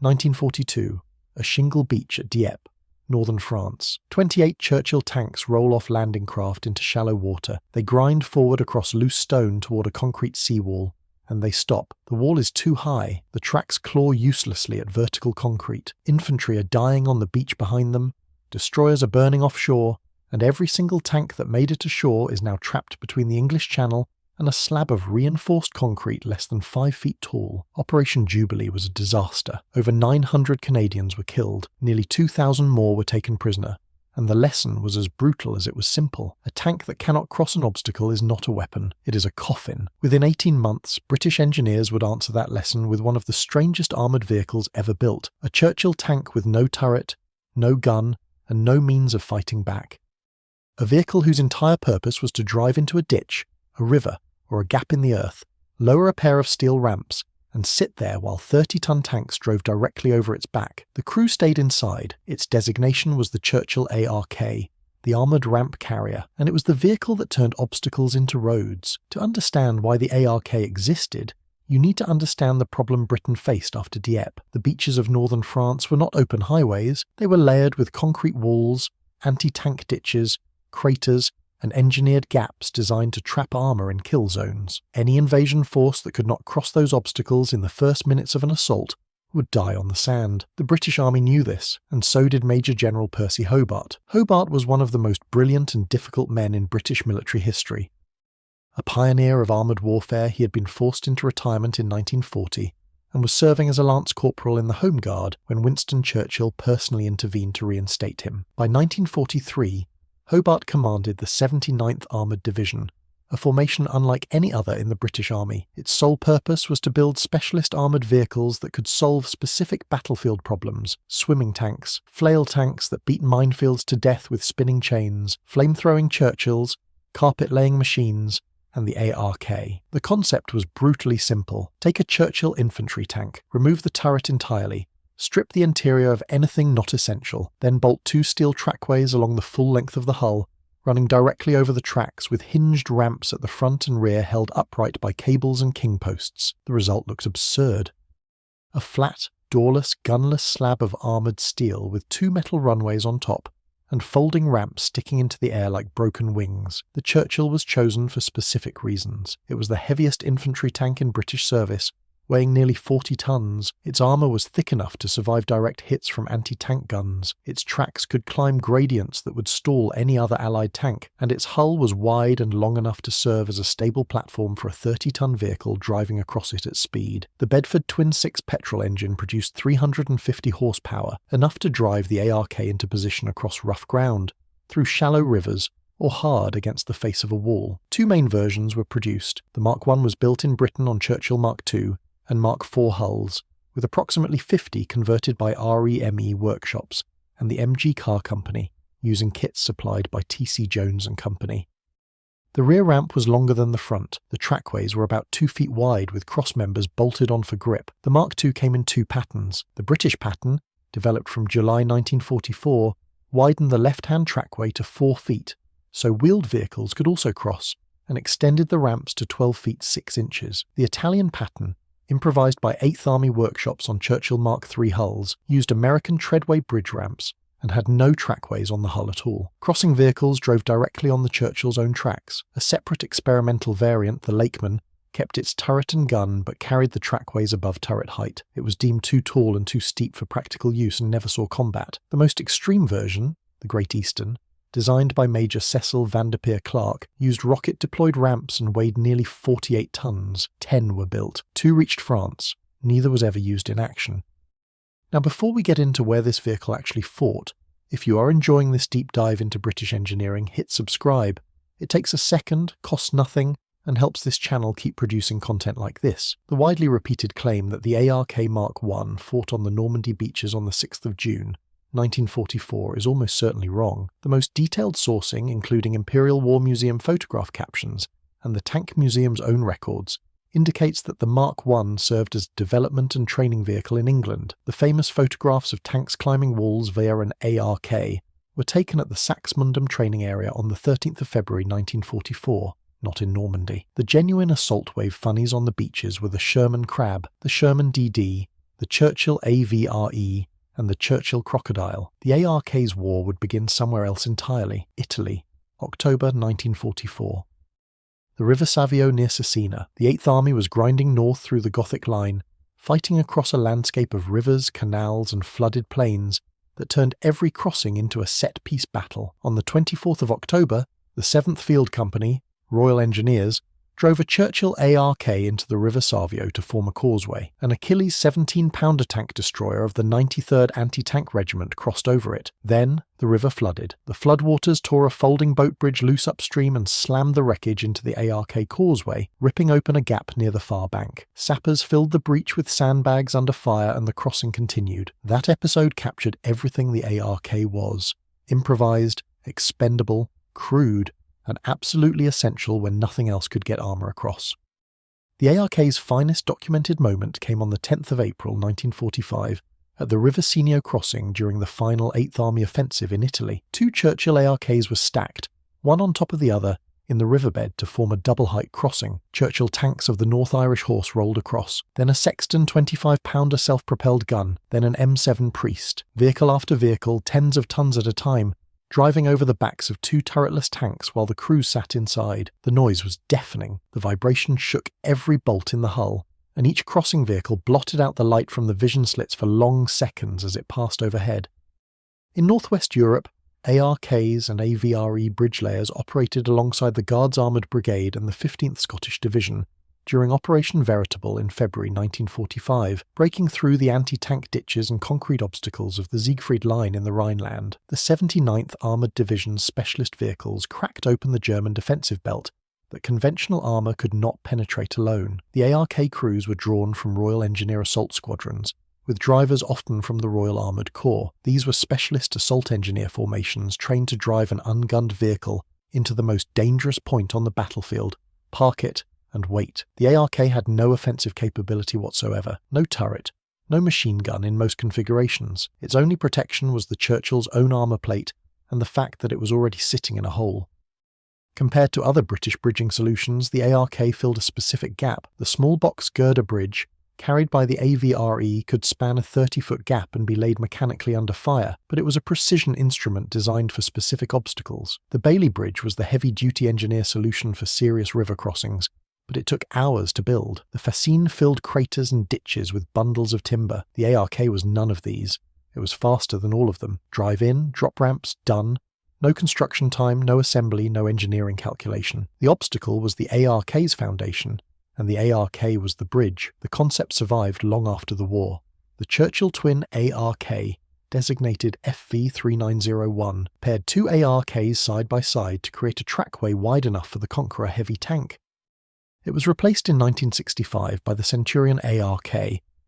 1942. A shingle beach at Dieppe, northern France. 28 Churchill tanks roll off landing craft into shallow water. They grind forward across loose stone toward a concrete seawall, and they stop. The wall is too high. The tracks claw uselessly at vertical concrete. Infantry are dying on the beach behind them. Destroyers are burning offshore, and every single tank that made it ashore is now trapped between the English Channel and a slab of reinforced concrete less than 5 feet tall. Operation Jubilee was a disaster. Over 900 Canadians were killed, nearly 2,000 more were taken prisoner, and the lesson was as brutal as it was simple. A tank that cannot cross an obstacle is not a weapon, it is a coffin. Within 18 months, British engineers would answer that lesson with one of the strangest armoured vehicles ever built, a Churchill tank with no turret, no gun, and no means of fighting back. A vehicle whose entire purpose was to drive into a ditch, a river, or a gap in the earth, lower a pair of steel ramps, and sit there while 30-ton tanks drove directly over its back. The crew stayed inside. Its designation was the Churchill ARK, the Armoured Ramp Carrier, and it was the vehicle that turned obstacles into roads. To understand why the ARK existed, you need to understand the problem Britain faced after Dieppe. The beaches of northern France were not open highways, they were layered with concrete walls, anti-tank ditches, craters, and engineered gaps designed to trap armour in kill zones. Any invasion force that could not cross those obstacles in the first minutes of an assault would die on the sand. The British Army knew this, and so did Major General Percy Hobart. Hobart was one of the most brilliant and difficult men in British military history. A pioneer of armoured warfare, he had been forced into retirement in 1940 and was serving as a lance corporal in the Home Guard when Winston Churchill personally intervened to reinstate him. By 1943, Hobart commanded the 79th Armoured Division, a formation unlike any other in the British Army. Its sole purpose was to build specialist armoured vehicles that could solve specific battlefield problems: swimming tanks, flail tanks that beat minefields to death with spinning chains, flame-throwing Churchills, carpet-laying machines, and the ARK. The concept was brutally simple. Take a Churchill infantry tank, remove the turret entirely, strip the interior of anything not essential, then bolt 2 steel trackways along the full length of the hull, running directly over the tracks with hinged ramps at the front and rear held upright by cables and king posts. The result looks absurd. A flat, doorless, gunless slab of armoured steel with 2 metal runways on top, and folding ramps sticking into the air like broken wings. The Churchill was chosen for specific reasons. It was the heaviest infantry tank in British service, weighing nearly 40 tons. Its armour was thick enough to survive direct hits from anti-tank guns. Its tracks could climb gradients that would stall any other Allied tank, and its hull was wide and long enough to serve as a stable platform for a 30-ton vehicle driving across it at speed. The Bedford Twin-6 petrol engine produced 350 horsepower, enough to drive the ARK into position across rough ground, through shallow rivers, or hard against the face of a wall. 2 main versions were produced. The Mark I was built in Britain on Churchill Mark II, and Mark IV hulls, with approximately 50 converted by REME workshops and the MG Car Company, using kits supplied by TC Jones and Company. The rear ramp was longer than the front. The trackways were about 2 feet wide with cross members bolted on for grip. The Mark II came in 2 patterns. The British pattern, developed from July 1944, widened the left-hand trackway to 4 feet, so wheeled vehicles could also cross, and extended the ramps to 12 feet 6 inches. The Italian pattern, improvised by 8th Army workshops on Churchill Mark III hulls, used American treadway bridge ramps and had no trackways on the hull at all. Crossing vehicles drove directly on the Churchill's own tracks. A separate experimental variant, the Lakeman, kept its turret and gun but carried the trackways above turret height. It was deemed too tall and too steep for practical use and never saw combat. The most extreme version, the Great Eastern, designed by Major Cecil Vanderpeer Clark, used rocket-deployed ramps and weighed nearly 48 tons. 10 were built. 2 reached France. Neither was ever used in action. Now, before we get into where this vehicle actually fought, if you are enjoying this deep dive into British engineering, hit subscribe. It takes a second, costs nothing, and helps this channel keep producing content like this. The widely repeated claim that the ARK Mark I fought on the Normandy beaches on the 6th of June, 1944 is almost certainly wrong. The most detailed sourcing, including Imperial War Museum photograph captions and the Tank Museum's own records, indicates that the Mark I served as a development and training vehicle in England. The famous photographs of tanks climbing walls via an ARK were taken at the Saxmundham training area on the 13th of February 1944, not in Normandy. The genuine assault wave funnies on the beaches were the Sherman Crab, the Sherman DD, the Churchill AVRE, and the Churchill Crocodile. The ARK's war would begin somewhere else entirely, Italy, October 1944. The River Senio near Cesena, the Eighth Army was grinding north through the Gothic line, fighting across a landscape of rivers, canals, and flooded plains that turned every crossing into a set-piece battle. On the 24th of October, the 7th Field Company, Royal Engineers, drove a Churchill ARK into the River Senio to form a causeway. An Achilles 17-pounder tank destroyer of the 93rd Anti-Tank Regiment crossed over it. Then, the river flooded. The floodwaters tore a folding boat bridge loose upstream and slammed the wreckage into the ARK causeway, ripping open a gap near the far bank. Sappers filled the breach with sandbags under fire and the crossing continued. That episode captured everything the ARK was: improvised, expendable, crude, and absolutely essential when nothing else could get armour across. The ARK's finest documented moment came on the 10th of April 1945 at the River Senio crossing during the final 8th Army offensive in Italy. 2 Churchill ARKs were stacked, one on top of the other, in the riverbed to form a double-height crossing. Churchill tanks of the North Irish Horse rolled across, then a Sexton 25-pounder self-propelled gun, then an M7 Priest. Vehicle after vehicle, tens of tons at a time, driving over the backs of 2 turretless tanks while the crews sat inside. The noise was deafening. The vibration shook every bolt in the hull, and each crossing vehicle blotted out the light from the vision slits for long seconds as it passed overhead. In northwest Europe, ARKs and AVRE bridge layers operated alongside the Guards Armoured Brigade and the 15th Scottish Division during Operation Veritable in February 1945, breaking through the anti-tank ditches and concrete obstacles of the Siegfried Line in the Rhineland. The 79th Armoured Division's specialist vehicles cracked open the German defensive belt that conventional armour could not penetrate alone. The ARK crews were drawn from Royal Engineer assault squadrons, with drivers often from the Royal Armoured Corps. These were specialist assault engineer formations trained to drive an ungunned vehicle into the most dangerous point on the battlefield, park it, and wait. The ARK had no offensive capability whatsoever, no turret, no machine gun in most configurations. Its only protection was the Churchill's own armour plate and the fact that it was already sitting in a hole. Compared to other British bridging solutions, the ARK filled a specific gap. The small box girder bridge, carried by the AVRE, could span a 30-foot gap and be laid mechanically under fire, but it was a precision instrument designed for specific obstacles. The Bailey Bridge was the heavy-duty engineer solution for serious river crossings, but it took hours to build. The fascine filled craters and ditches with bundles of timber. The ARK was none of these. It was faster than all of them. Drive in, drop ramps, done. No construction time, no assembly, no engineering calculation. The obstacle was the ARK's foundation, and the ARK was the bridge. The concept survived long after the war. The Churchill twin ARK, designated FV3901, paired 2 ARKs side by side to create a trackway wide enough for the Conqueror heavy tank. It was replaced in 1965 by the Centurion ARK,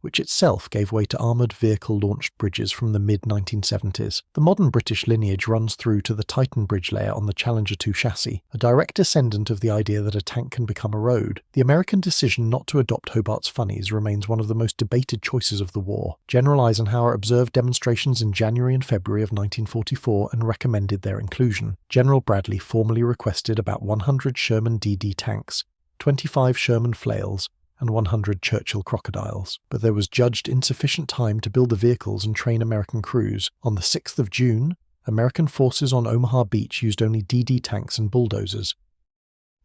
which itself gave way to armoured vehicle-launched bridges from the mid-1970s. The modern British lineage runs through to the Titan bridge layer on the Challenger 2 chassis, a direct descendant of the idea that a tank can become a road. The American decision not to adopt Hobart's Funnies remains one of the most debated choices of the war. General Eisenhower observed demonstrations in January and February of 1944 and recommended their inclusion. General Bradley formally requested about 100 Sherman DD tanks, 25 Sherman flails, and 100 Churchill crocodiles, but there was judged insufficient time to build the vehicles and train American crews. On the 6th of June, American forces on Omaha Beach used only DD tanks and bulldozers.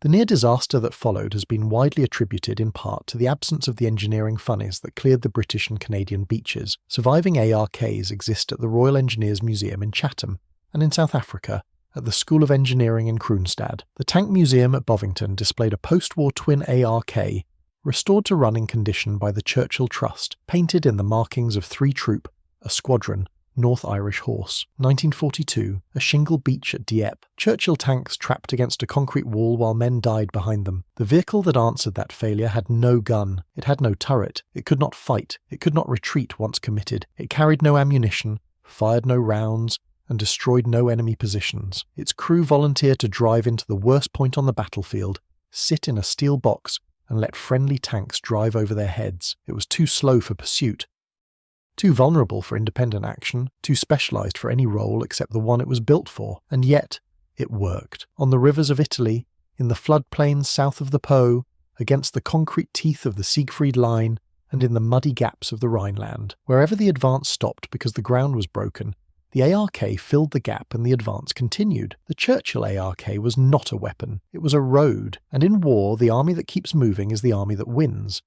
The near disaster that followed has been widely attributed in part to the absence of the engineering funnies that cleared the British and Canadian beaches. Surviving ARKs exist at the Royal Engineers Museum in Chatham, and in South Africa, at the School of Engineering in Kroonstad. The Tank Museum at Bovington displayed a post-war twin ARK, restored to running condition by the Churchill Trust, painted in the markings of 3 Troop, a squadron, North Irish Horse. 1942, a shingle beach at Dieppe. Churchill tanks trapped against a concrete wall while men died behind them. The vehicle that answered that failure had no gun. It had no turret. It could not fight. It could not retreat once committed. It carried no ammunition, fired no rounds, and destroyed no enemy positions. Its crew volunteered to drive into the worst point on the battlefield, sit in a steel box, and let friendly tanks drive over their heads. It was too slow for pursuit, too vulnerable for independent action, too specialised for any role except the one it was built for, and yet it worked. On the rivers of Italy, in the floodplains south of the Po, against the concrete teeth of the Siegfried Line, and in the muddy gaps of the Rhineland. Wherever the advance stopped because the ground was broken, the ARK filled the gap and the advance continued. The Churchill ARK was not a weapon, it was a road, and in war the army that keeps moving is the army that wins.